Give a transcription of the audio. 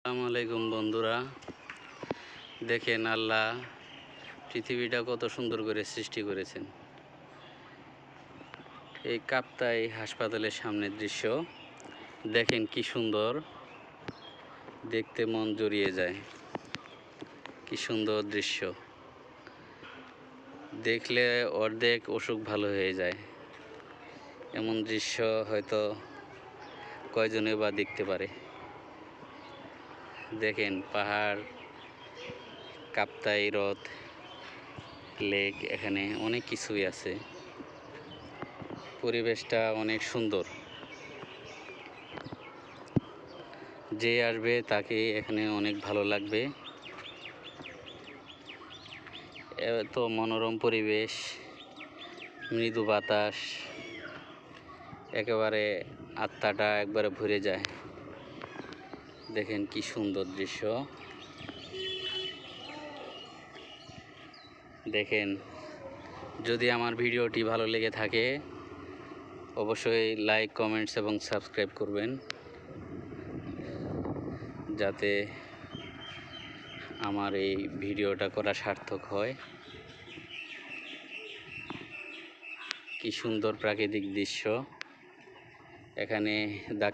আসসালামু আলাইকুম বন্ধুরা, দেখেন আল্লাহ পৃথিবীটা কত সুন্দর করে সৃষ্টি করেছেন। এই কাপ্তাই হাসপাতালের সামনের দৃশ্য দেখেন, কি সুন্দর, দেখতে মন জুড়িয়ে যায়। কি সুন্দর দৃশ্য, দেখলে অর্ধেক অসুখ ভালো হয়ে যায়। এমন দৃশ্য হয়তো কয়জনে বা দেখতে পারে। দেখেন পাহাড়, কাপ্তাই হ্রদ, লেক, এখানে অনেক কিছুই আছে। পরিবেশটা অনেক সুন্দর, যে আসবে তাকে এখানে অনেক ভালো লাগবে। এত মনোরম পরিবেশ, মৃদু বাতাস, একেবারে আত্মাটা একবারে ভরে যায়। দেখেন কি সুন্দর দৃশ্য। দেখেন, যদি আমার ভিডিওটি ভালো লেগে থাকে অবশ্যই লাইক, কমেন্টস এবং সাবস্ক্রাইব করবেন, যাতে আমার এই ভিডিওটা করা সার্থক হয়। কি সুন্দর প্রাকৃতিক দৃশ্য। এখানে